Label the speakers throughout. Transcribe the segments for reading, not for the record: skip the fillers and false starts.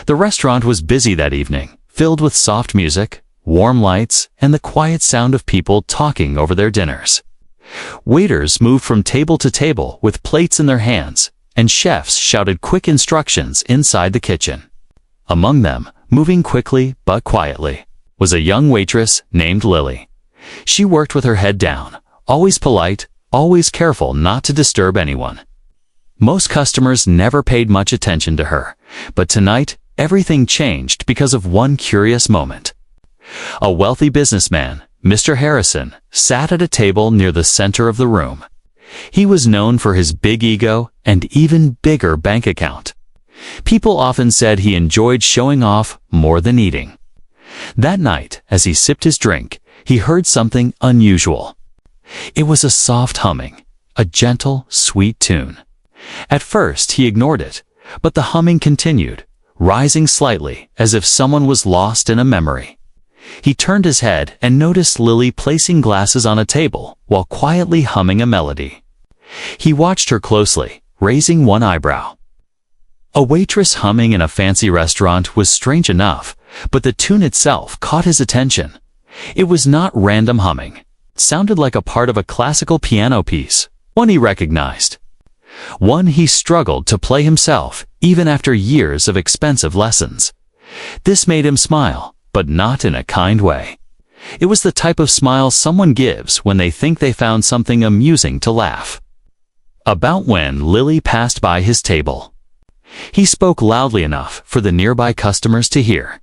Speaker 1: The restaurant was busy that evening, filled with soft music, warm lights, and the quiet sound of people talking over their dinners. Waiters moved from table to table with plates in their hands, and chefs shouted quick instructions inside the kitchen. Among them, moving quickly but quietly, was a young waitress named Lily. She worked with her head down, always polite, always careful not to disturb anyone. Most customers never paid much attention to her, but tonight everything changed because of one curious moment. A wealthy businessman, Mr. Harrison, sat at a table near the center of the room. He was known for his big ego and even bigger bank account. People often said he enjoyed showing off more than eating. That night, as he sipped his drink, he heard something unusual. It was a soft humming, a gentle, sweet tune. At first, he ignored it, but the humming continued, rising slightly as if someone was lost in a memory. He turned his head and noticed Lily placing glasses on a table while quietly humming a melody. He watched her closely, raising one eyebrow. A waitress humming in a fancy restaurant was strange enough, but the tune itself caught his attention. It was not random humming. It sounded like a part of a classical piano piece, one he recognized. One he struggled to play himself, even after years of expensive lessons. This made him smile, but not in a kind way. It was the type of smile someone gives when they think they found something amusing to laugh. About when Lily passed by his table. He spoke loudly enough for the nearby customers to hear.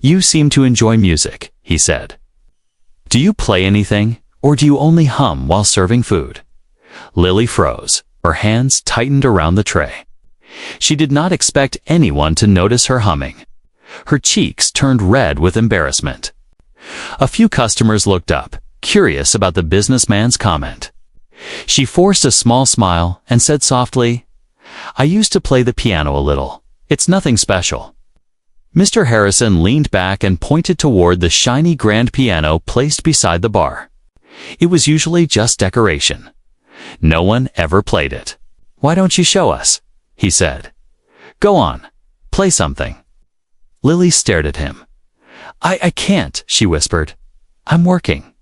Speaker 1: "You seem to enjoy music," he said. "Do you play anything, or do you only hum while serving food?" Lily froze. Her hands tightened around the tray. She did not expect anyone to notice her humming. Her cheeks turned red with embarrassment. A few customers looked up, curious about the businessman's comment. She forced a small smile and said softly, "I used to play the piano a little. It's nothing special." Mr. Harrison leaned back and pointed toward the shiny grand piano placed beside the bar. It was usually just decoration. No one ever played it. "Why don't you show us?" he said. "Go on, play something." Lily stared at him. I can't," she whispered. "I'm working."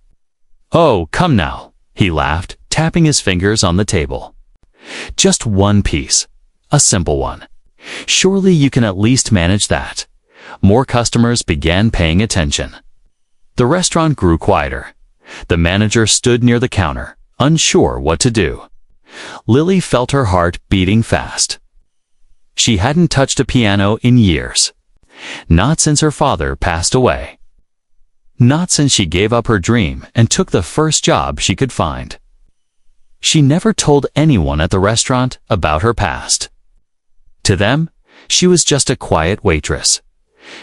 Speaker 1: "Oh, come now," he laughed, tapping his fingers on the table. "Just one piece. A simple one. Surely you can at least manage that." More customers began paying attention. The restaurant grew quieter. The manager stood near the counter, unsure what to do. Lily felt her heart beating fast. She hadn't touched a piano in years. Not since her father passed away. Not since she gave up her dream and took the first job she could find. She never told anyone at the restaurant about her past. To them, she was just a quiet waitress.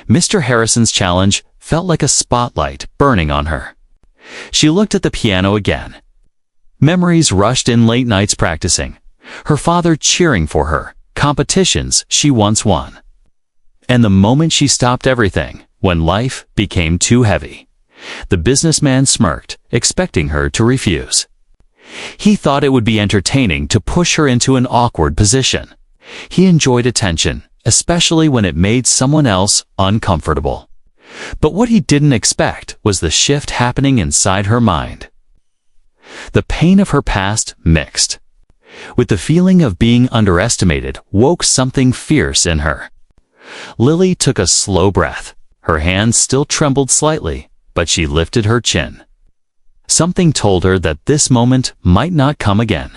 Speaker 1: Mr. Harrison's challenge felt like a spotlight burning on her. She looked at the piano again. Memories rushed in, late nights practicing, her father cheering for her, competitions she once won. And the moment she stopped everything, when life became too heavy. The businessman smirked, expecting her to refuse. He thought it would be entertaining to push her into an awkward position. He enjoyed attention, especially when it made someone else uncomfortable. But what he didn't expect was the shift happening inside her mind. The pain of her past mixed with the feeling of being underestimated woke something fierce in her. Lily took a slow breath. Her hands still trembled slightly, but she lifted her chin. Something told her that this moment might not come again.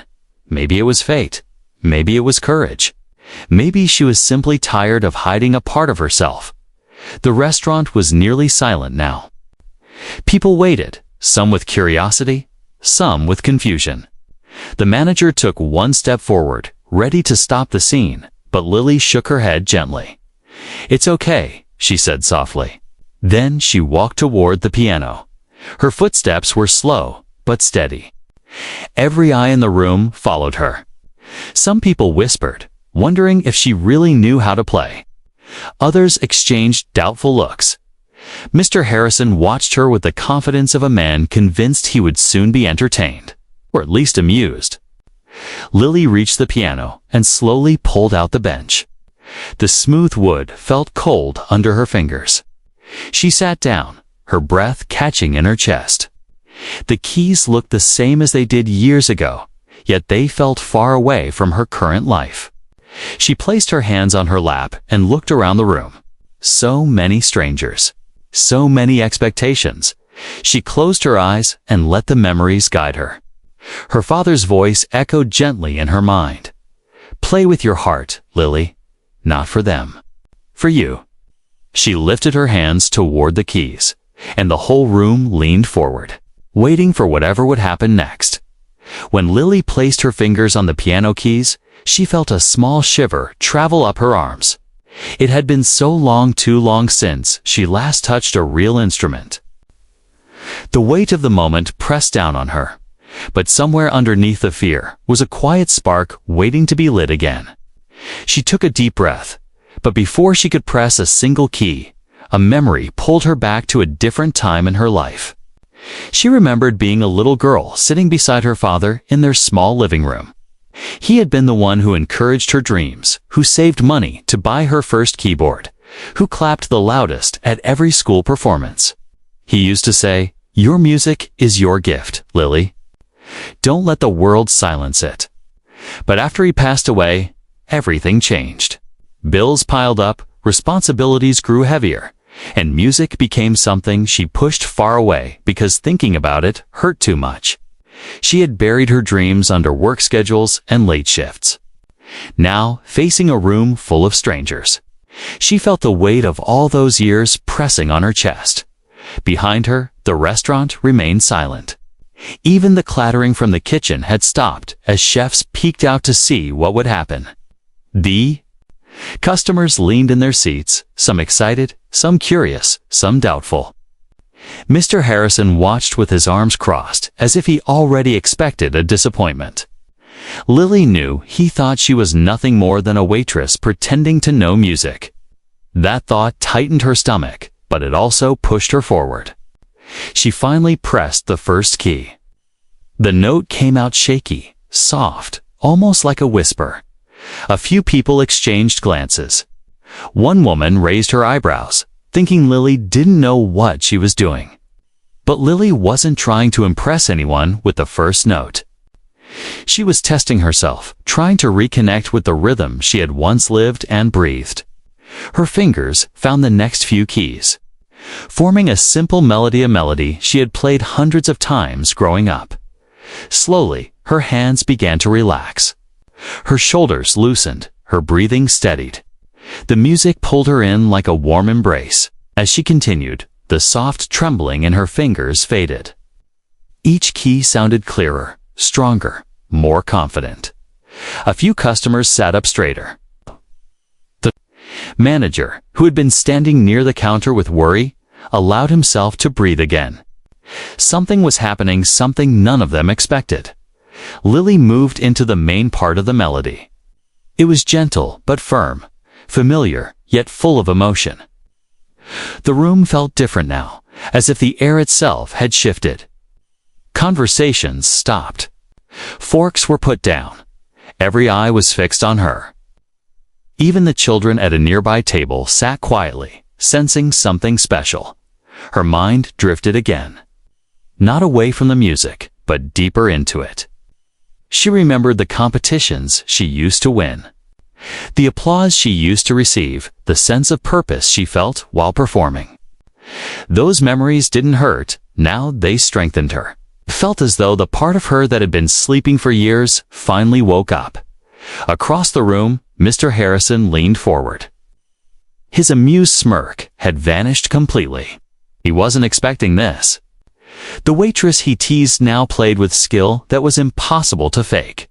Speaker 1: Maybe it was fate. Maybe it was courage. Maybe she was simply tired of hiding a part of herself. The restaurant was nearly silent now. People waited, some with curiosity, some with confusion. The manager took one step forward, ready to stop the scene, but Lily shook her head gently. "It's okay," she said softly. Then she walked toward the piano. Her footsteps were slow, but steady. Every eye in the room followed her. Some people whispered, wondering if she really knew how to play. Others exchanged doubtful looks. Mr. Harrison watched her with the confidence of a man convinced he would soon be entertained, or at least amused. Lily reached the piano and slowly pulled out the bench. The smooth wood felt cold under her fingers. She sat down, her breath catching in her chest. The keys looked the same as they did years ago, yet they felt far away from her current life. She placed her hands on her lap and looked around the room. So many strangers. So many expectations. She closed her eyes and let the memories guide her. Her father's voice echoed gently in her mind. "Play with your heart, Lily. Not for them. For you." She lifted her hands toward the keys, and the whole room leaned forward, waiting for whatever would happen next. When Lily placed her fingers on the piano keys, she felt a small shiver travel up her arms. It had been so long, too long since she last touched a real instrument. The weight of the moment pressed down on her, but somewhere underneath the fear was a quiet spark waiting to be lit again. She took a deep breath, but before she could press a single key, a memory pulled her back to a different time in her life. She remembered being a little girl sitting beside her father in their small living room. He had been the one who encouraged her dreams, who saved money to buy her first keyboard, who clapped the loudest at every school performance. He used to say, "Your music is your gift, Lily. Don't let the world silence it." But after he passed away, everything changed. Bills piled up, responsibilities grew heavier, and music became something she pushed far away because thinking about it hurt too much. She had buried her dreams under work schedules and late shifts. Now, facing a room full of strangers, she felt the weight of all those years pressing on her chest. Behind her, the restaurant remained silent. Even the clattering from the kitchen had stopped as chefs peeked out to see what would happen. The customers leaned in their seats, some excited, some curious, some doubtful. Mr. Harrison watched with his arms crossed, as if he already expected a disappointment. Lily knew he thought she was nothing more than a waitress pretending to know music. That thought tightened her stomach, but it also pushed her forward. She finally pressed the first key. The note came out shaky, soft, almost like a whisper. A few people exchanged glances. One woman raised her eyebrows, thinking Lily didn't know what she was doing. But Lily wasn't trying to impress anyone with the first note. She was testing herself, trying to reconnect with the rhythm she had once lived and breathed. Her fingers found the next few keys, forming a simple melody, a melody she had played hundreds of times growing up. Slowly, her hands began to relax. Her shoulders loosened, her breathing steadied. The music pulled her in like a warm embrace. As she continued, the soft trembling in her fingers faded. Each key sounded clearer, stronger, more confident. A few customers sat up straighter. The manager, who had been standing near the counter with worry, allowed himself to breathe again. Something was happening, something none of them expected. Lily moved into the main part of the melody. It was gentle but firm, familiar yet full of emotion. The room felt different now, as if the air itself had shifted. Conversations stopped. Forks were put down. Every eye was fixed on her. Even the children at a nearby table sat quietly, sensing something special. Her mind drifted again. Not away from the music, but deeper into it. She remembered the competitions she used to win, the applause she used to receive, the sense of purpose she felt while performing. Those memories didn't hurt, now they strengthened her. Felt as though the part of her that had been sleeping for years finally woke up. Across the room, Mr. Harrison leaned forward. His amused smirk had vanished completely. He wasn't expecting this. The waitress he teased now played with skill that was impossible to fake.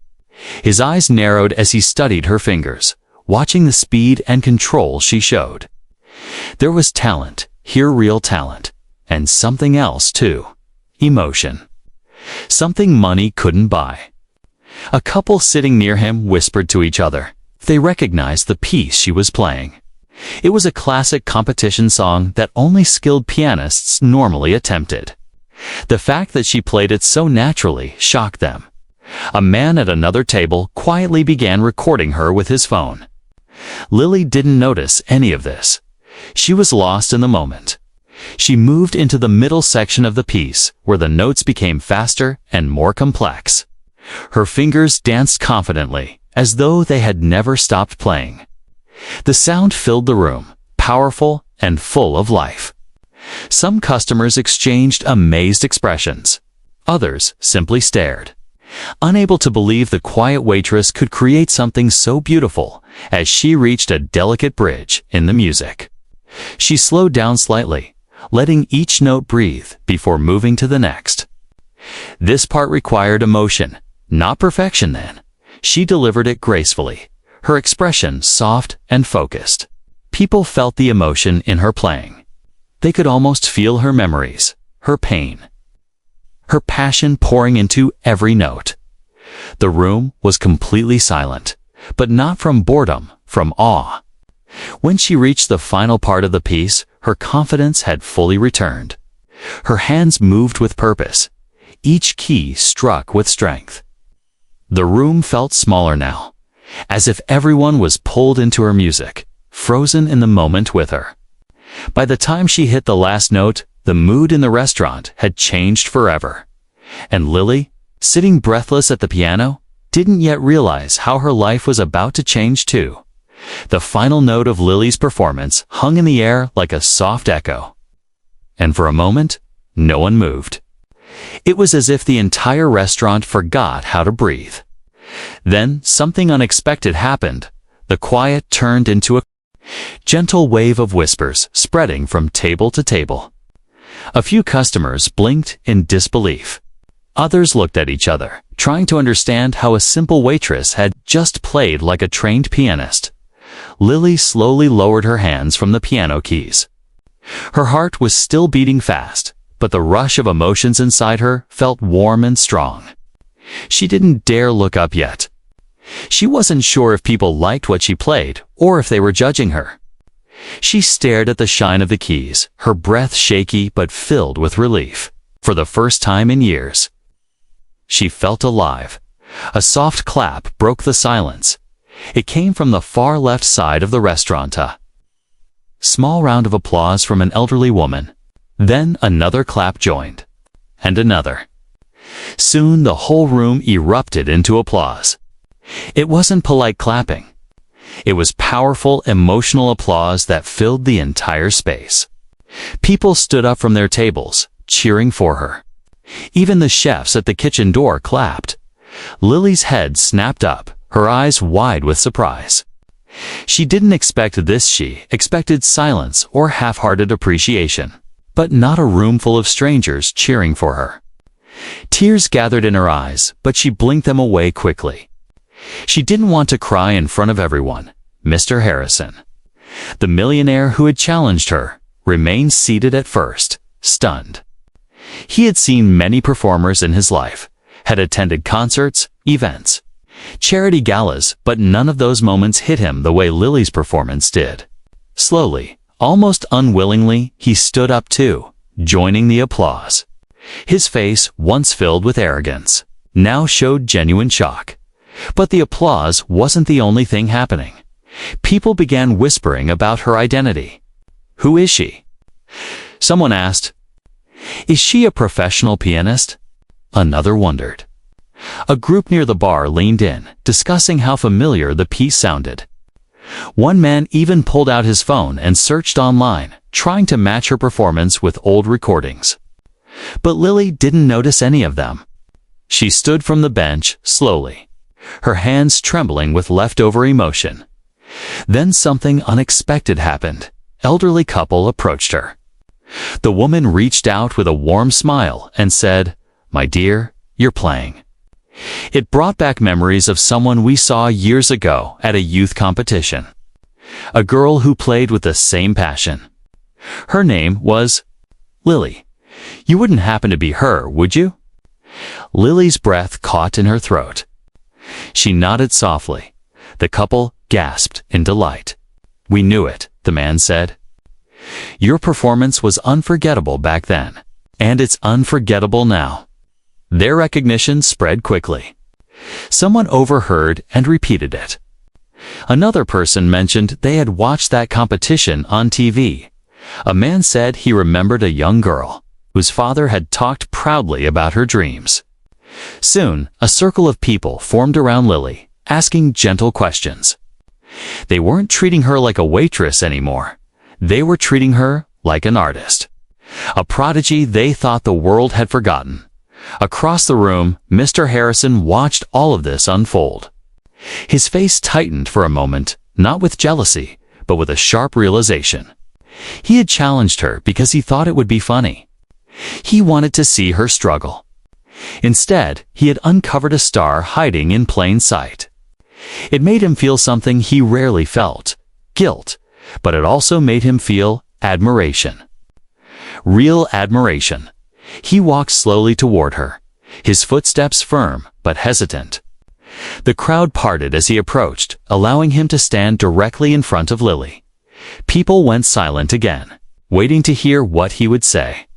Speaker 1: His eyes narrowed as he studied her fingers, watching the speed and control she showed. There was talent, here real talent, and something else too. Emotion. Something money couldn't buy. A couple sitting near him whispered to each other. They recognized the piece she was playing. It was a classic competition song that only skilled pianists normally attempted. The fact that she played it so naturally shocked them. A man at another table quietly began recording her with his phone. Lily didn't notice any of this. She was lost in the moment. She moved into the middle section of the piece, where the notes became faster and more complex. Her fingers danced confidently, as though they had never stopped playing. The sound filled the room, powerful and full of life. Some customers exchanged amazed expressions. Others simply stared, unable to believe the quiet waitress could create something so beautiful as she reached a delicate bridge in the music. She slowed down slightly, letting each note breathe before moving to the next. This part required emotion, not perfection then. She delivered it gracefully, her expression soft and focused. People felt the emotion in her playing. They could almost feel her memories, her pain, her passion pouring into every note. The room was completely silent, but not from boredom, from awe. When she reached the final part of the piece, her confidence had fully returned. Her hands moved with purpose. Each key struck with strength. The room felt smaller now, as if everyone was pulled into her music, frozen in the moment with her. By the time she hit the last note, the mood in the restaurant had changed forever. And Lily, sitting breathless at the piano, didn't yet realize how her life was about to change too. The final note of Lily's performance hung in the air like a soft echo. And for a moment, no one moved. It was as if the entire restaurant forgot how to breathe. Then something unexpected happened. The quiet turned into a gentle wave of whispers spreading from table to table. A few customers blinked in disbelief. Others looked at each other, trying to understand how a simple waitress had just played like a trained pianist. Lily slowly lowered her hands from the piano keys. Her heart was still beating fast, but the rush of emotions inside her felt warm and strong. She didn't dare look up yet. She wasn't sure if people liked what she played or if they were judging her. She stared at the shine of the keys, her breath shaky but filled with relief. For the first time in years, she felt alive. A soft clap broke the silence. It came from the far left side of the restaurant. A small round of applause from an elderly woman. Then another clap joined. And another. Soon the whole room erupted into applause. It wasn't polite clapping. It was powerful, emotional applause that filled the entire space. People stood up from their tables, cheering for her. Even the chefs at the kitchen door clapped. Lily's head snapped up, her eyes wide with surprise. She didn't expect this. She expected silence or half-hearted appreciation, but not a room full of strangers cheering for her. Tears gathered in her eyes, but she blinked them away quickly. She didn't want to cry in front of everyone. Mr. Harrison, the millionaire who had challenged her, remained seated at first, stunned. He had seen many performers in his life, had attended concerts, events, charity galas, but none of those moments hit him the way Lily's performance did. Slowly, almost unwillingly, he stood up too, joining the applause. His face, once filled with arrogance, now showed genuine shock. But the applause wasn't the only thing happening. People began whispering about her identity. Who is she? Someone asked. Is she a professional pianist? Another wondered. A group near the bar leaned in, discussing how familiar the piece sounded. One man even pulled out his phone and searched online, trying to match her performance with old recordings. But Lily didn't notice any of them. She stood from the bench, slowly, her hands trembling with leftover emotion. Then something unexpected happened. Elderly couple approached her. The woman reached out with a warm smile and said, "My dear, you're playing." It brought back memories of someone we saw years ago at a youth competition. A girl who played with the same passion. Her name was Lily. You wouldn't happen to be her, would you? Lily's breath caught in her throat. She nodded softly. The couple gasped in delight. "We knew it," the man said. "Your performance was unforgettable back then, and it's unforgettable now." Their recognition spread quickly. Someone overheard and repeated it. Another person mentioned they had watched that competition on TV. A man said he remembered a young girl whose father had talked proudly about her dreams. Soon, a circle of people formed around Lily, asking gentle questions. They weren't treating her like a waitress anymore. They were treating her like an artist, a prodigy they thought the world had forgotten. Across the room, Mr. Harrison watched all of this unfold. His face tightened for a moment, not with jealousy, but with a sharp realization. He had challenged her because he thought it would be funny. He wanted to see her struggle. Instead, he had uncovered a star hiding in plain sight. It made him feel something he rarely felt, guilt, but it also made him feel admiration. Real admiration. He walked slowly toward her, his footsteps firm but hesitant. The crowd parted as he approached, allowing him to stand directly in front of Lily. People went silent again, waiting to hear what he would say.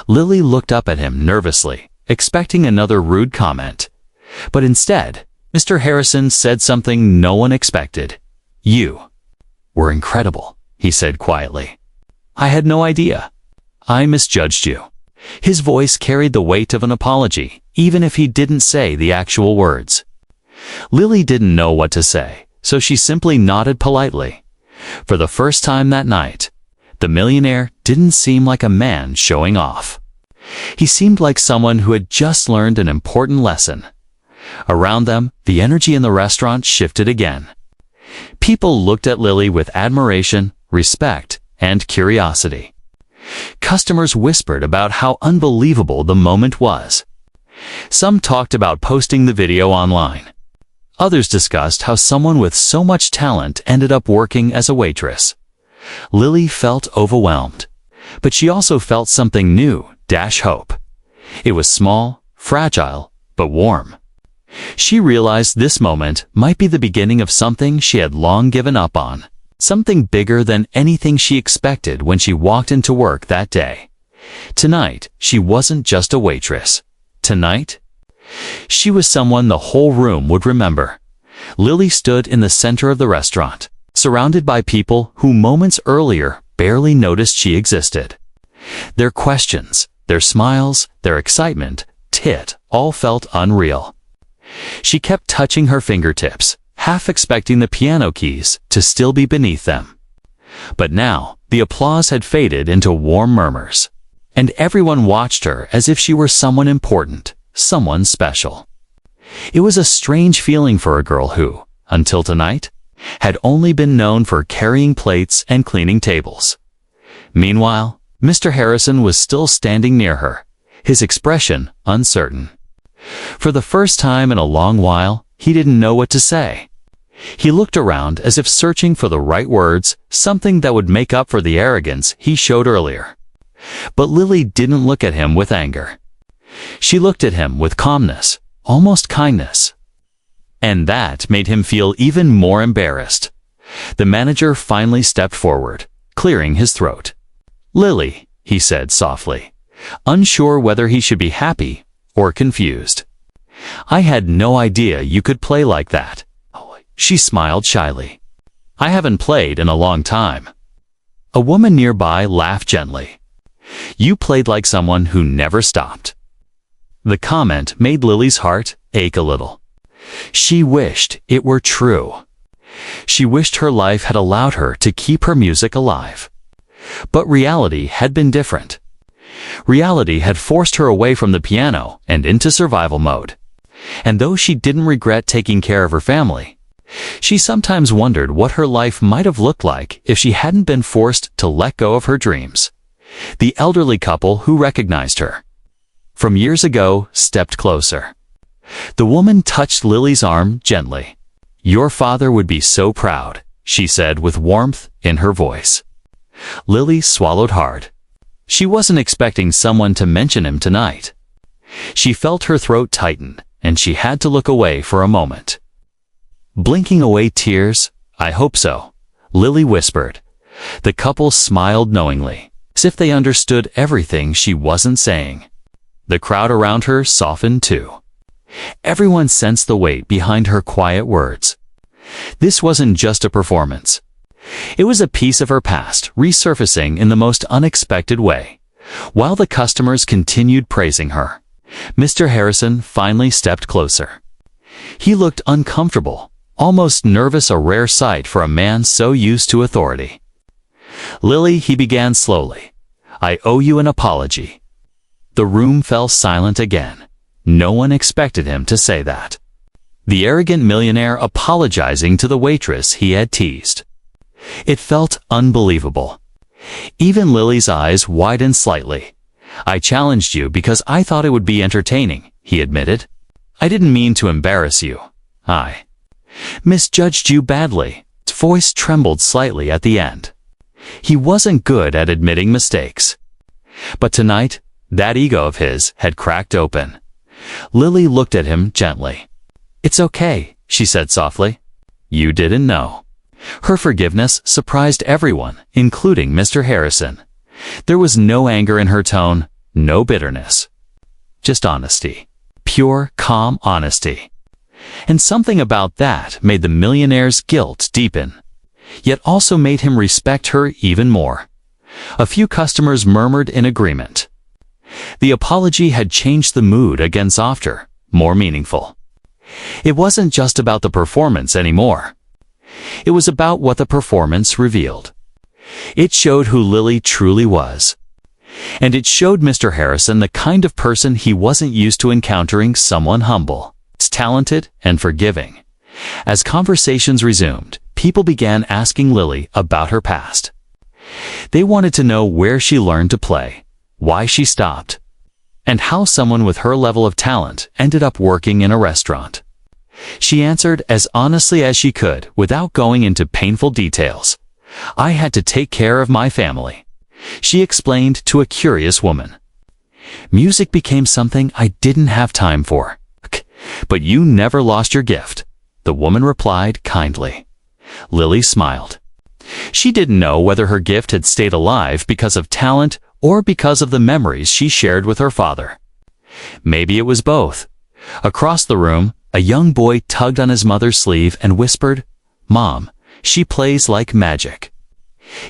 Speaker 1: Lily looked up at him nervously, expecting another rude comment. But instead, Mr. Harrison said something no one expected. "You were incredible," he said quietly. "I had no idea. I misjudged you." His voice carried the weight of an apology, even if he didn't say the actual words. Lily didn't know what to say, so she simply nodded politely. For the first time that night, the millionaire didn't seem like a man showing off. He seemed like someone who had just learned an important lesson. Around them, the energy in the restaurant shifted again. People looked at Lily with admiration, respect, and curiosity. Customers whispered about how unbelievable the moment was. Some talked about posting the video online. Others discussed how someone with so much talent ended up working as a waitress. Lily felt overwhelmed, but she also felt something new, hope. It was small, fragile, but warm. She realized this moment might be the beginning of something she had long given up on, something bigger than anything she expected when she walked into work that day. Tonight, she wasn't just a waitress. Tonight, she was someone the whole room would remember. Lily stood in the center of the restaurant, surrounded by people who moments earlier barely noticed she existed. Their questions, their smiles, their excitement, all felt unreal. She kept touching her fingertips, half expecting the piano keys to still be beneath them. But now, the applause had faded into warm murmurs, and everyone watched her as if she were someone important, someone special. It was a strange feeling for a girl who, until tonight, had only been known for carrying plates and cleaning tables. Meanwhile, Mr. Harrison was still standing near her, his expression uncertain. For the first time in a long while, he didn't know what to say. He looked around as if searching for the right words, something that would make up for the arrogance he showed earlier. But Lily didn't look at him with anger. She looked at him with calmness, almost kindness. And that made him feel even more embarrassed. The manager finally stepped forward, clearing his throat. "Lily," he said softly, unsure whether he should be happy or confused. "I had no idea you could play like that." She smiled shyly. "I haven't played in a long time." A woman nearby laughed gently. "You played like someone who never stopped." The comment made Lily's heart ache a little. She wished it were true. She wished her life had allowed her to keep her music alive. But reality had been different. Reality had forced her away from the piano and into survival mode. And though she didn't regret taking care of her family, she sometimes wondered what her life might have looked like if she hadn't been forced to let go of her dreams. The elderly couple who recognized her from years ago stepped closer. The woman touched Lily's arm gently. "Your father would be so proud," she said with warmth in her voice. Lily swallowed hard. She wasn't expecting someone to mention him tonight. She felt her throat tighten, and she had to look away for a moment. Blinking away tears, "I hope so," Lily whispered. The couple smiled knowingly, as if they understood everything she wasn't saying. The crowd around her softened too. Everyone sensed the weight behind her quiet words. This wasn't just a performance. It was a piece of her past resurfacing in the most unexpected way. While the customers continued praising her, Mr. Harrison finally stepped closer. He looked uncomfortable, almost nervous, a rare sight for a man so used to authority. "Lily," he began slowly, "I owe you an apology." The room fell silent again. No one expected him to say that. The arrogant millionaire apologizing to the waitress he had teased. It felt unbelievable. Even Lily's eyes widened slightly. "I challenged you because I thought it would be entertaining," he admitted. "I didn't mean to embarrass you. I misjudged you badly." His voice trembled slightly at the end. He wasn't good at admitting mistakes. But tonight, that ego of his had cracked open. Lily looked at him gently. "It's okay," she said softly. "You didn't know." Her forgiveness surprised everyone, including Mr. Harrison. There was no anger in her tone, no bitterness. Just honesty. Pure, calm honesty. And something about that made the millionaire's guilt deepen, yet also made him respect her even more. A few customers murmured in agreement. The apology had changed the mood again, softer, more meaningful. It wasn't just about the performance anymore. It was about what the performance revealed. It showed who Lily truly was. And it showed Mr. Harrison the kind of person he wasn't used to encountering, someone humble, talented, and forgiving. As conversations resumed, people began asking Lily about her past. They wanted to know where she learned to play, why she stopped, and how someone with her level of talent ended up working in a restaurant. She answered as honestly as she could without going into painful details. "I had to take care of my family," she explained to a curious woman. "Music became something I didn't have time for." "But you never lost your gift," the woman replied kindly. Lily smiled. She didn't know whether her gift had stayed alive because of talent or because of the memories she shared with her father. Maybe it was both. Across the room, a young boy tugged on his mother's sleeve and whispered, "Mom, she plays like magic."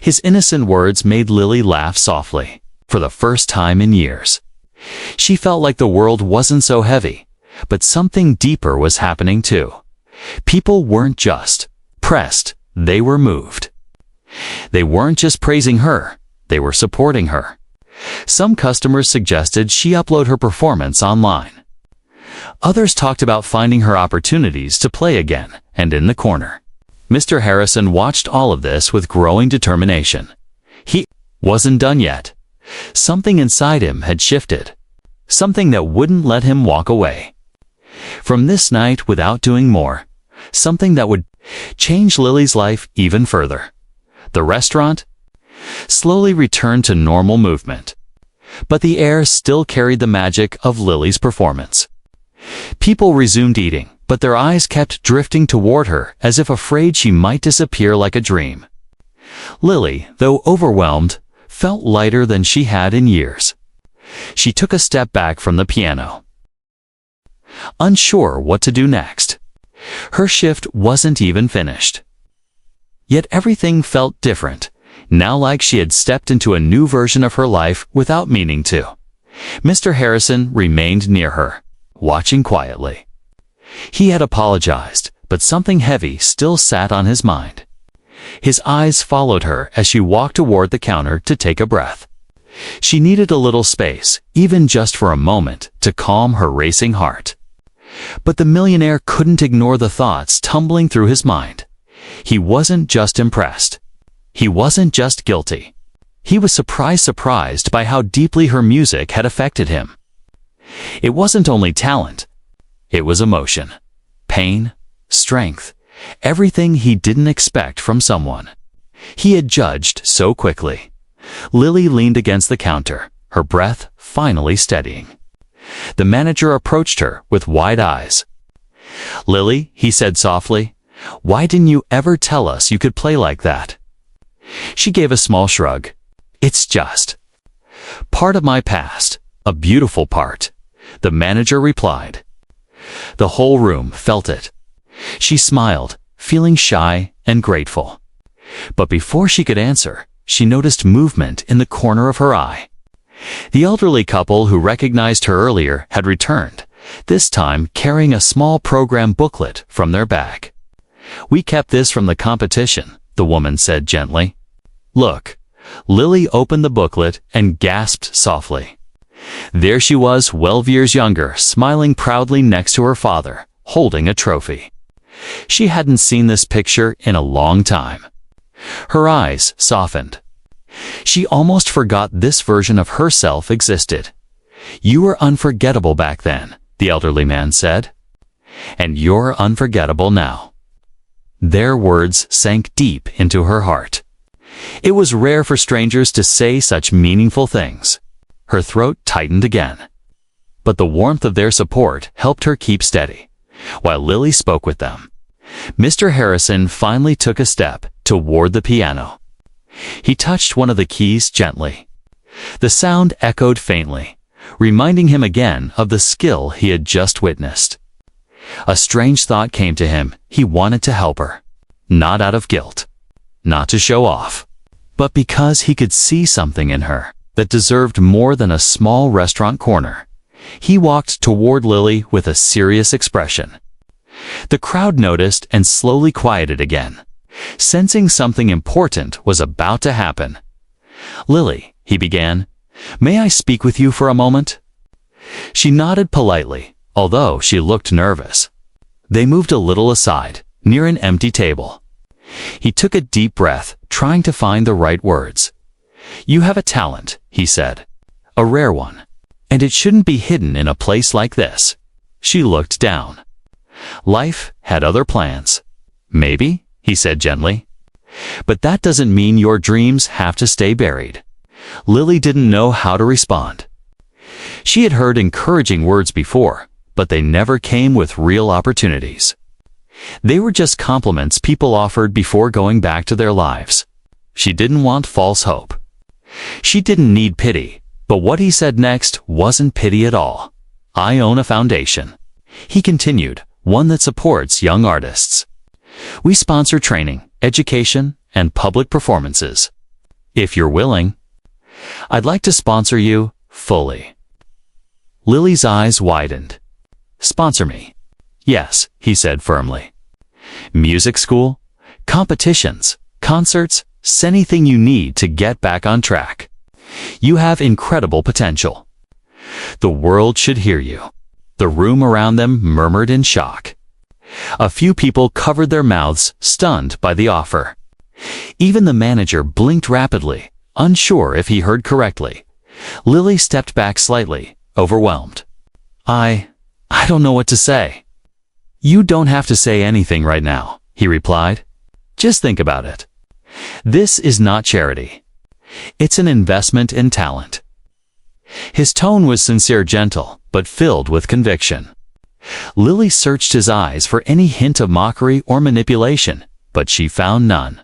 Speaker 1: His innocent words made Lily laugh softly, for the first time in years. She felt like the world wasn't so heavy, but something deeper was happening too. People weren't just pressed, they were moved. They weren't just praising her, they were supporting her. Some customers suggested she upload her performance online. Others talked about finding her opportunities to play again, and in the corner. Mr. Harrison watched all of this with growing determination. He wasn't done yet. Something inside him had shifted. Something that wouldn't let him walk away from this night without doing more. Something that would change Lily's life even further. The restaurant slowly returned to normal movement, but the air still carried the magic of Lily's performance. People resumed eating, but their eyes kept drifting toward her as if afraid she might disappear like a dream. Lily, though overwhelmed, felt lighter than she had in years. She took a step back from the piano, unsure what to do next. Her shift wasn't even finished. Yet everything felt different, now like she had stepped into a new version of her life without meaning to. Mr. Harrison remained near her, watching quietly. He had apologized, but something heavy still sat on his mind. His eyes followed her as she walked toward the counter to take a breath. She needed a little space, even just for a moment, to calm her racing heart. But the millionaire couldn't ignore the thoughts tumbling through his mind. He wasn't just impressed. He wasn't just guilty. He was surprised by how deeply her music had affected him. It wasn't only talent. It was emotion, pain, strength, everything he didn't expect from someone he had judged so quickly. Lily leaned against the counter, her breath finally steadying. The manager approached her with wide eyes. "Lily," he said softly, "why didn't you ever tell us you could play like that?" She gave a small shrug. "It's just part of my past, a beautiful part," the manager replied. The whole room felt it. She smiled, feeling shy and grateful. But before she could answer, she noticed movement in the corner of her eye. The elderly couple who recognized her earlier had returned, this time carrying a small program booklet from their bag. "We kept this from the competition," the woman said gently. "Look." Lily opened the booklet and gasped softly. There she was, 12 years younger, smiling proudly next to her father, holding a trophy. She hadn't seen this picture in a long time. Her eyes softened. She almost forgot this version of herself existed. "You were unforgettable back then," the elderly man said. "And you're unforgettable now." Their words sank deep into her heart. It was rare for strangers to say such meaningful things. Her throat tightened again. But the warmth of their support helped her keep steady, while Lily spoke with them. Mr. Harrison finally took a step toward the piano. He touched one of the keys gently. The sound echoed faintly, reminding him again of the skill he had just witnessed. A strange thought came to him. He wanted to help her, not out of guilt, not to show off, but because he could see something in her that deserved more than a small restaurant corner. He walked toward Lily with a serious expression. The crowd noticed and slowly quieted again, sensing something important was about to happen. "Lily," he began, "may I speak with you for a moment?" She nodded politely, although she looked nervous. They moved a little aside, near an empty table. He took a deep breath, trying to find the right words. "You have a talent," he said, "a rare one, and it shouldn't be hidden in a place like this." She looked down. "Life had other plans." "Maybe," he said gently. "But that doesn't mean your dreams have to stay buried." Lily didn't know how to respond. She had heard encouraging words before, but they never came with real opportunities. They were just compliments people offered before going back to their lives. She didn't want false hope. She didn't need pity, but what he said next wasn't pity at all. "I own a foundation," he continued, "one that supports young artists. We sponsor training, education, and public performances. If you're willing, I'd like to sponsor you fully." Lily's eyes widened. "Sponsor me?" "Yes," he said firmly. "Music school, competitions, concerts, anything you need to get back on track. You have incredible potential. The world should hear you." The room around them murmured in shock. A few people covered their mouths, stunned by the offer. Even the manager blinked rapidly, unsure if he heard correctly. Lily stepped back slightly, overwhelmed. I don't know what to say." "You don't have to say anything right now," he replied. "Just think about it. This is not charity. It's an investment in talent." His tone was sincere, gentle, but filled with conviction. Lily searched his eyes for any hint of mockery or manipulation, but she found none.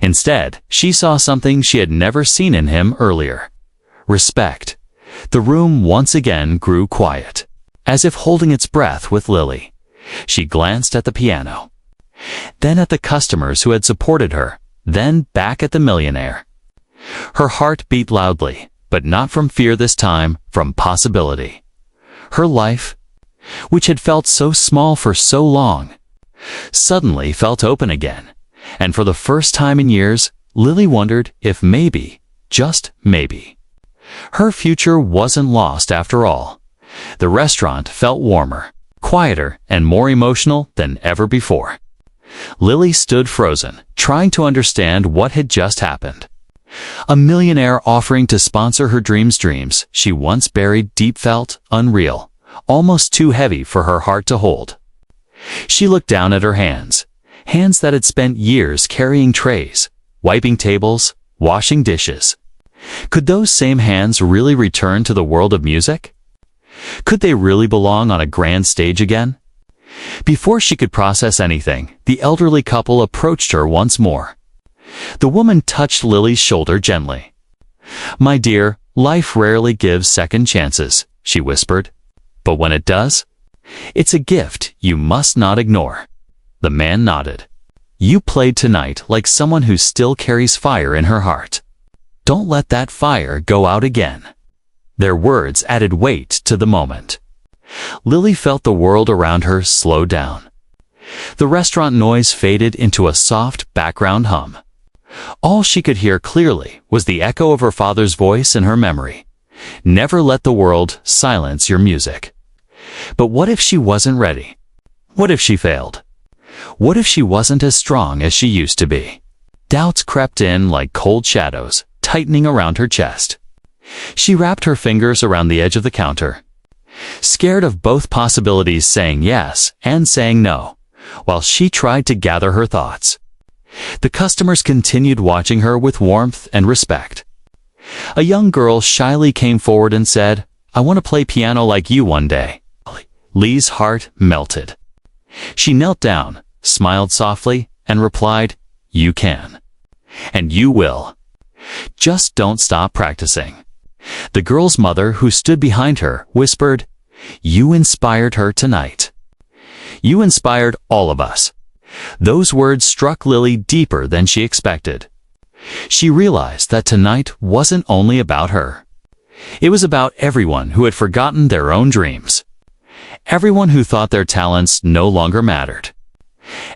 Speaker 1: Instead, she saw something she had never seen in him earlier: respect. The room once again grew quiet, as if holding its breath with Lily. She glanced at the piano, then at the customers who had supported her, then back at the millionaire. Her heart beat loudly, but not from fear this time, from possibility. Her life, which had felt so small for so long, suddenly felt open again, and for the first time in years, Lily wondered if maybe, just maybe, her future wasn't lost after all. The restaurant felt warmer, quieter, and more emotional than ever before. Lily stood frozen, trying to understand what had just happened. A millionaire offering to sponsor her dreams she once buried deep felt unreal, almost too heavy for her heart to hold. She looked down at her hands that had spent years carrying trays, wiping tables, washing dishes. Could those same hands really return to the world of music? Could they really belong on a grand stage again? Before she could process anything, the elderly couple approached her once more. The woman touched Lily's shoulder gently. "My dear, life rarely gives second chances," she whispered. "But when it does, it's a gift you must not ignore." The man nodded, You played tonight like someone who still carries fire in her heart. Don't let that fire go out again." Their words added weight to the moment. Lily felt the world around her slow down. The restaurant noise faded into a soft background hum. All she could hear clearly was the echo of her father's voice in her memory. "Never let the world silence your music." But what if she wasn't ready? What if she failed? What if she wasn't as strong as she used to be? Doubts crept in like cold shadows, tightening around her chest. She wrapped her fingers around the edge of the counter, scared of both possibilities, saying yes and saying no, while she tried to gather her thoughts. The customers continued watching her with warmth and respect. A young girl shyly came forward and said, "I want to play piano like you one day." Lee's heart melted. She knelt down, smiled softly, and replied, "You can. And you will. Just don't stop practicing." The girl's mother, who stood behind her, whispered, "You inspired her tonight. You inspired all of us." Those words struck Lily deeper than she expected. She realized that tonight wasn't only about her. It was about everyone who had forgotten their own dreams. Everyone who thought their talents no longer mattered.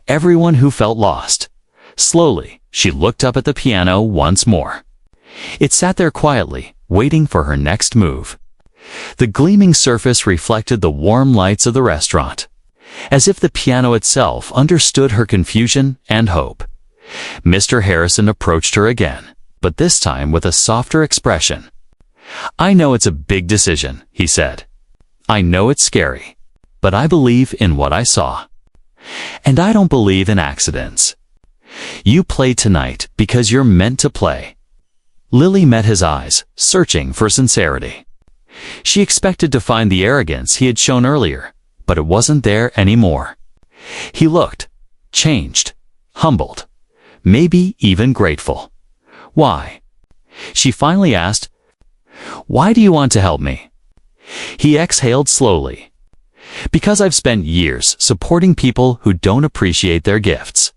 Speaker 1: Everyone who felt lost. Slowly, she looked up at the piano once more. It sat there quietly, waiting for her next move. The gleaming surface reflected the warm lights of the restaurant, as if the piano itself understood her confusion and hope. Mr. Harrison approached her again, but this time with a softer expression. "I know it's a big decision," he said. "I know it's scary, but I believe in what I saw. And I don't believe in accidents. You play tonight because you're meant to play." Lily met his eyes, searching for sincerity. She expected to find the arrogance he had shown earlier, but it wasn't there anymore. He looked changed, humbled, maybe even grateful. "Why?" she finally asked. "Why do you want to help me?" He exhaled slowly. "Because I've spent years supporting people who don't appreciate their gifts.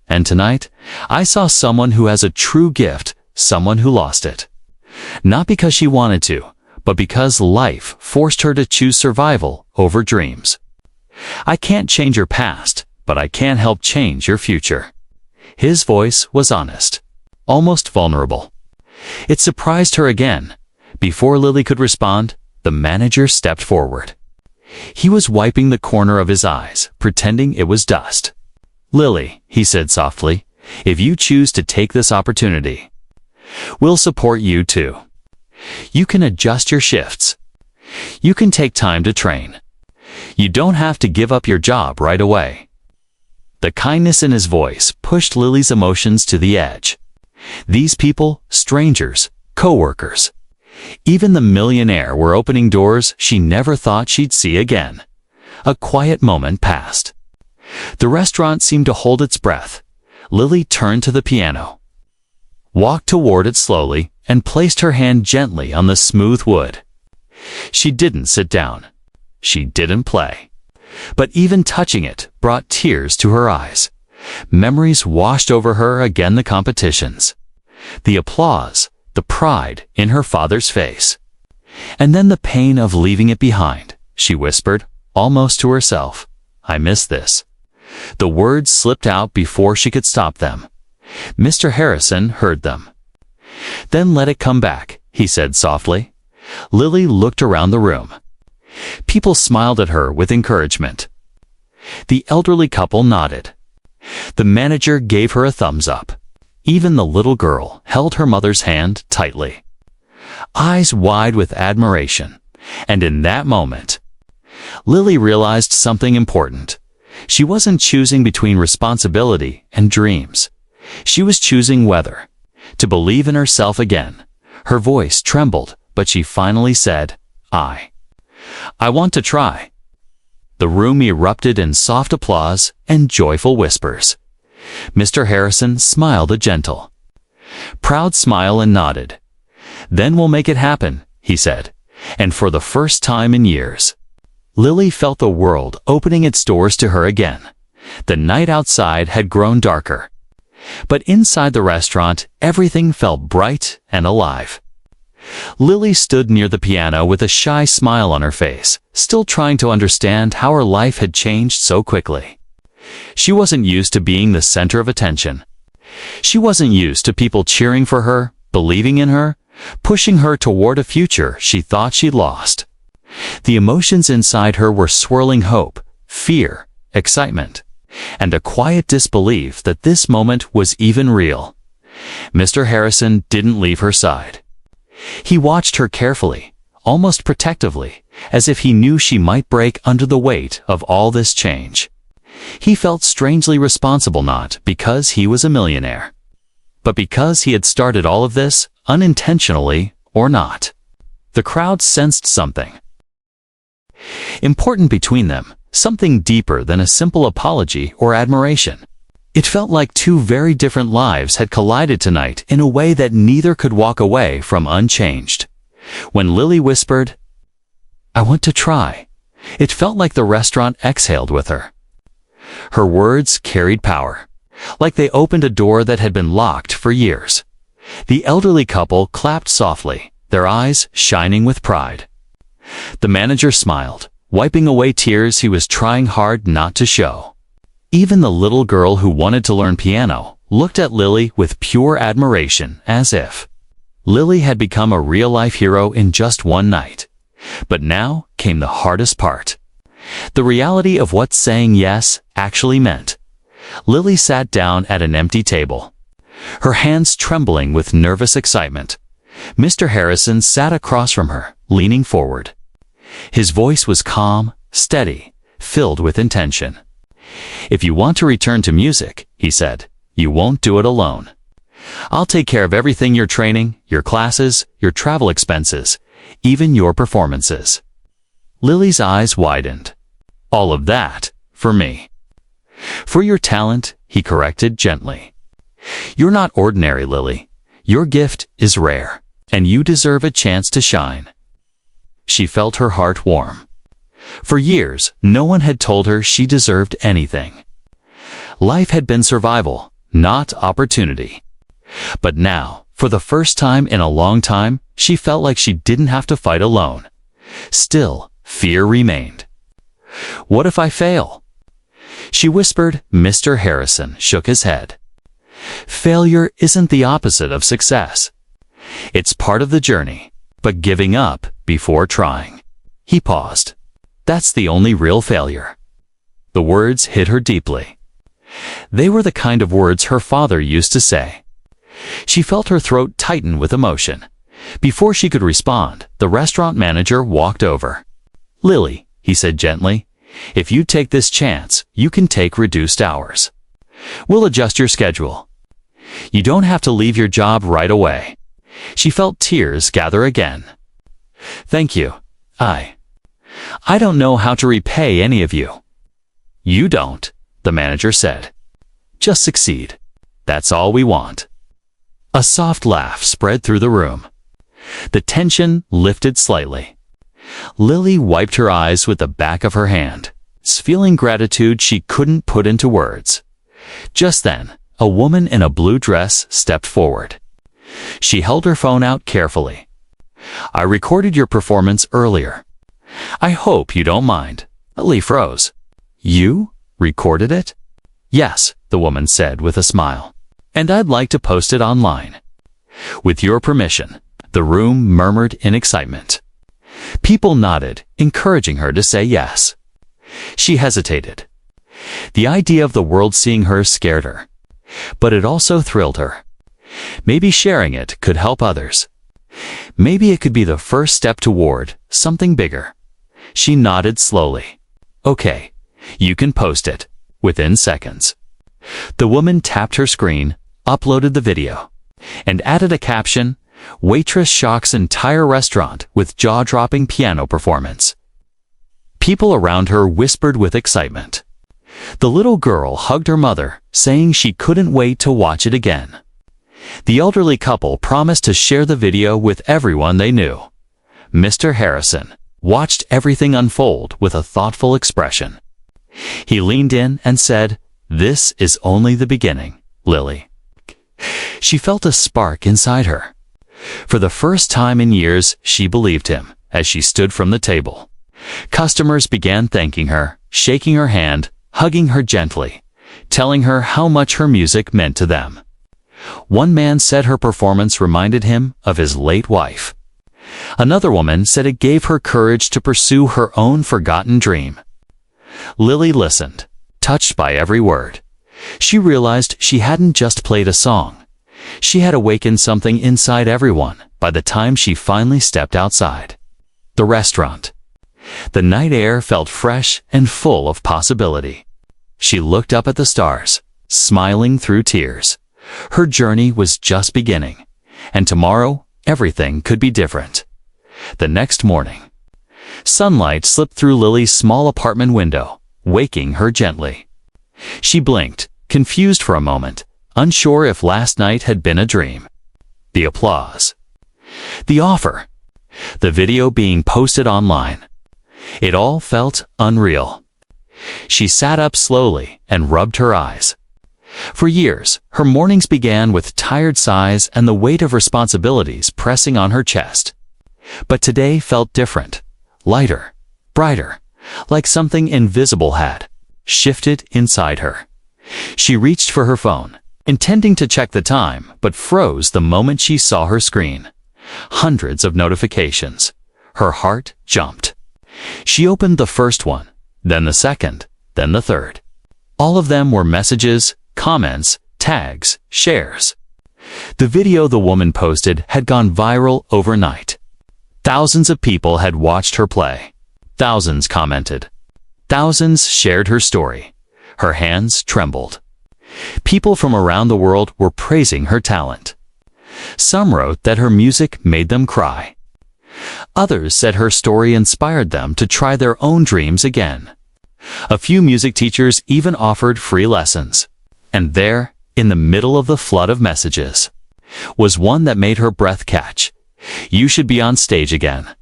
Speaker 1: And tonight, I saw someone who has a true gift, someone who lost it. Not because she wanted to, but because life forced her to choose survival over dreams. I can't change your past, but I can help change your future." His voice was honest, almost vulnerable. It surprised her again. Before Lily could respond, the manager stepped forward. He was wiping the corner of his eyes, pretending it was dust. "Lily," he said softly, "if you choose to take this opportunity, we'll support you too. You can adjust your shifts. You can take time to train. You don't have to give up your job right away." The kindness in his voice pushed Lily's emotions to the edge. These people, strangers, co-workers, even the millionaire, were opening doors she never thought she'd see again. A quiet moment passed. The restaurant seemed to hold its breath. Lily turned to the piano, walked toward it slowly, and placed her hand gently on the smooth wood. She didn't sit down. She didn't play. But even touching it brought tears to her eyes. Memories washed over her again, the competitions, the applause, the pride in her father's face. And then the pain of leaving it behind. She whispered, almost to herself, "I miss this." The words slipped out before she could stop them. Mr. Harrison heard them. "Then let it come back," he said softly. Lily looked around the room. People smiled at her with encouragement. The elderly couple nodded. The manager gave her a thumbs up. Even the little girl held her mother's hand tightly, eyes wide with admiration. And in that moment, Lily realized something important. She wasn't choosing between responsibility and dreams. She was choosing whether to believe in herself again. Her voice trembled, but she finally said, I want to try." The room erupted in soft applause and joyful whispers. Mr. Harrison smiled a gentle, proud smile and nodded. "Then we'll make it happen," he said. And for the first time in years, Lily felt the world opening its doors to her again. The night outside had grown darker. But inside the restaurant, everything felt bright and alive. Lily stood near the piano with a shy smile on her face, still trying to understand how her life had changed so quickly. She wasn't used to being the center of attention. She wasn't used to people cheering for her, believing in her, pushing her toward a future she thought she'd lost. The emotions inside her were swirling hope, fear, excitement, and a quiet disbelief that this moment was even real. Mr. Harrison didn't leave her side. He watched her carefully, almost protectively, as if he knew she might break under the weight of all this change. He felt strangely responsible, not because he was a millionaire, but because he had started all of this, unintentionally or not. The crowd sensed something important between them, something deeper than a simple apology or admiration. It felt like two very different lives had collided tonight in a way that neither could walk away from unchanged. When Lily whispered, "I want to try," it felt like the restaurant exhaled with her. Her words carried power, like they opened a door that had been locked for years. The elderly couple clapped softly, their eyes shining with pride. The manager smiled, wiping away tears he was trying hard not to show. Even the little girl who wanted to learn piano looked at Lily with pure admiration, as if Lily had become a real-life hero in just one night. But now came the hardest part. The reality of what saying yes actually meant. Lily sat down at an empty table, her hands trembling with nervous excitement. Mr. Harrison sat across from her, leaning forward. His voice was calm, steady, filled with intention. "If you want to return to music," he said, "you won't do it alone. I'll take care of everything: your training, your classes, your travel expenses, even your performances." Lily's eyes widened. "All of that, for me?" "For your talent," he corrected gently. "You're not ordinary, Lily. Your gift is rare, and you deserve a chance to shine." She felt her heart warm. For years, no one had told her she deserved anything. Life had been survival, not opportunity. But now, for the first time in a long time, she felt like she didn't have to fight alone. Still, fear remained. "What if I fail?" she whispered. Mr. Harrison shook his head. "Failure isn't the opposite of success. It's part of the journey, but giving up before trying." He paused. "That's the only real failure." The words hit her deeply. They were the kind of words her father used to say. She felt her throat tighten with emotion. Before she could respond, the restaurant manager walked over. "Lily," he said gently, "if you take this chance, you can take reduced hours. We'll adjust your schedule. You don't have to leave your job right away." She felt tears gather again. "Thank you. I don't know how to repay any of you." "You don't," the manager said. "Just succeed. That's all we want." A soft laugh spread through the room. The tension lifted slightly. Lily wiped her eyes with the back of her hand, feeling gratitude she couldn't put into words. Just then, a woman in a blue dress stepped forward. She held her phone out carefully. "I recorded your performance earlier. I hope you don't mind." Lily froze. "You recorded it?" "Yes," the woman said with a smile. "And I'd like to post it online." "With your permission," the room murmured in excitement. People nodded, encouraging her to say yes. She hesitated. The idea of the world seeing her scared her, but it also thrilled her. Maybe sharing it could help others. Maybe it could be the first step toward something bigger. She nodded slowly. "Okay, you can post it." Within seconds, the woman tapped her screen, uploaded the video, and added a caption: "Waitress shocks entire restaurant with jaw-dropping piano performance." People around her whispered with excitement. The little girl hugged her mother, saying she couldn't wait to watch it again. The elderly couple promised to share the video with everyone they knew. Mr. Harrison watched everything unfold with a thoughtful expression. He leaned in and said, "This is only the beginning, Lily." She felt a spark inside her. For the first time in years, she believed him as she stood from the table. Customers began thanking her, shaking her hand, hugging her gently, telling her how much her music meant to them. One man said her performance reminded him of his late wife. Another woman said it gave her courage to pursue her own forgotten dream. Lily listened, touched by every word. She realized she hadn't just played a song. She had awakened something inside everyone by the time she finally stepped outside the restaurant. The night air felt fresh and full of possibility. She looked up at the stars, smiling through tears. Her journey was just beginning, and tomorrow everything could be different. The next morning, sunlight slipped through Lily's small apartment window, waking her gently. She blinked, confused for a moment, unsure if last night had been a dream. The applause. The offer. The video being posted online. It all felt unreal. She sat up slowly and rubbed her eyes. For years, her mornings began with tired sighs and the weight of responsibilities pressing on her chest. But today felt different, lighter, brighter, like something invisible had shifted inside her. She reached for her phone, intending to check the time, but froze the moment she saw her screen. Hundreds of notifications. Her heart jumped. She opened the first one, then the second, then the third. All of them were messages, comments, tags, shares. The video the woman posted had gone viral overnight. Thousands of people had watched her play. Thousands commented. Thousands shared her story. Her hands trembled. People from around the world were praising her talent. Some wrote that her music made them cry. Others said her story inspired them to try their own dreams again. A few music teachers even offered free lessons. And there, in the middle of the flood of messages, was one that made her breath catch. "You should be on stage again.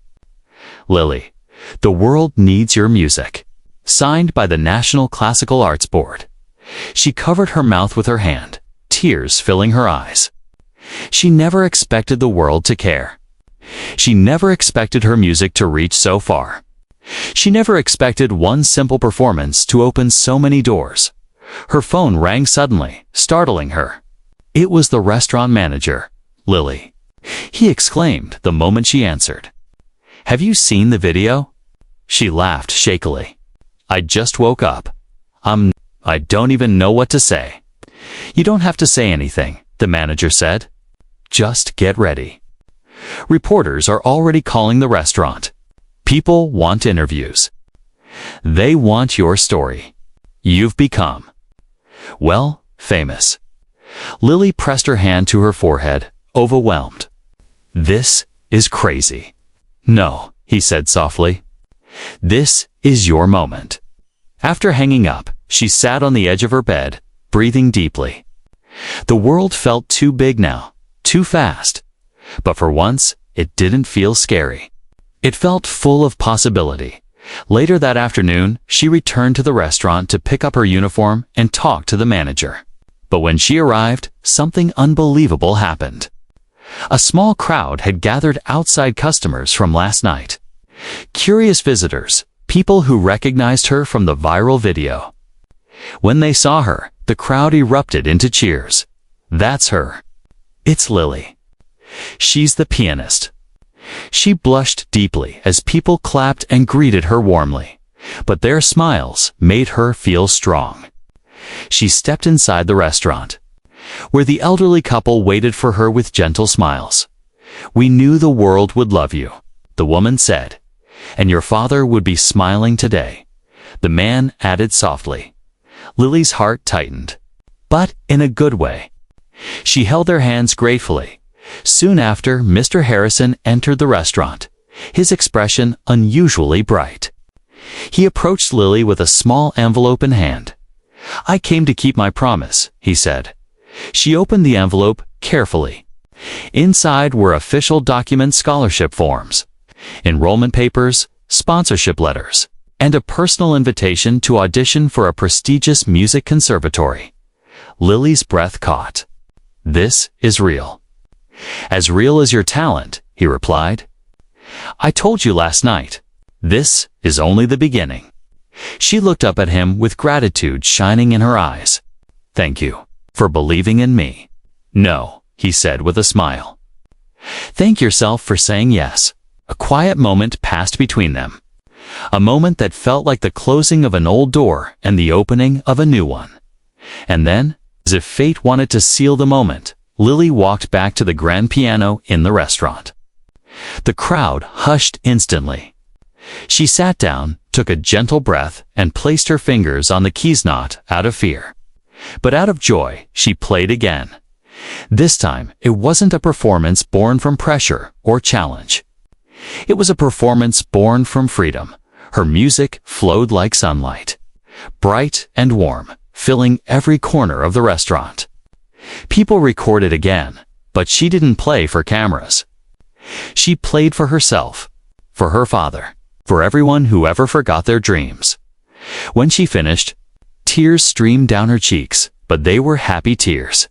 Speaker 1: Lily, the world needs your music." Signed by the National Classical Arts Board. She covered her mouth with her hand, tears filling her eyes. She never expected the world to care. She never expected her music to reach so far. She never expected one simple performance to open so many doors. Her phone rang suddenly, startling her. It was the restaurant manager, Lily. He exclaimed the moment she answered. "Have you seen the video?" She laughed shakily. "I just woke up. I don't even know what to say." "You don't have to say anything," the manager said. "Just get ready. Reporters are already calling the restaurant. People want interviews. They want your story. You've become, well, famous." Lily pressed her hand to her forehead, overwhelmed. "This is crazy." "No," he said softly. "This is your moment." After hanging up, she sat on the edge of her bed, breathing deeply. The world felt too big now, too fast. But for once, it didn't feel scary. It felt full of possibility. Later that afternoon, she returned to the restaurant to pick up her uniform and talk to the manager. But when she arrived, something unbelievable happened. A small crowd had gathered outside customers from last night. Curious visitors, people who recognized her from the viral video. When they saw her, the crowd erupted into cheers. "That's her. It's Lily. She's the pianist." She blushed deeply as people clapped and greeted her warmly, but their smiles made her feel strong. She stepped inside the restaurant, where the elderly couple waited for her with gentle smiles. "We knew the world would love you," the woman said, "and your father would be smiling today," the man added softly. Lily's heart tightened, but in a good way. She held their hands gratefully. Soon after, Mr. Harrison entered the restaurant, his expression unusually bright. He approached Lily with a small envelope in hand. "I came to keep my promise," he said. She opened the envelope carefully. Inside were official document scholarship forms, enrollment papers, sponsorship letters, and a personal invitation to audition for a prestigious music conservatory. Lily's breath caught. "This is real." "As real as your talent," he replied. "I told you last night. This is only the beginning." She looked up at him with gratitude shining in her eyes. "Thank you for believing in me." "No," he said with a smile. "Thank yourself for saying yes." A quiet moment passed between them. A moment that felt like the closing of an old door and the opening of a new one. And then, as if fate wanted to seal the moment, Lily walked back to the grand piano in the restaurant. The crowd hushed instantly. She sat down, took a gentle breath, and placed her fingers on the keys, not out of fear, but out of joy. She played again. This time, it wasn't a performance born from pressure or challenge. It was a performance born from freedom. Her music flowed like sunlight, bright and warm, filling every corner of the restaurant. People recorded again, but she didn't play for cameras. She played for herself, for her father, for everyone who ever forgot their dreams. When she finished, tears streamed down her cheeks, but they were happy tears.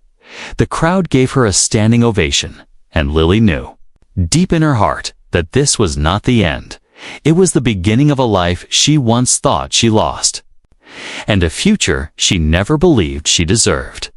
Speaker 1: The crowd gave her a standing ovation, and Lily knew, deep in her heart, that this was not the end. It was the beginning of a life she once thought she lost, and a future she never believed she deserved.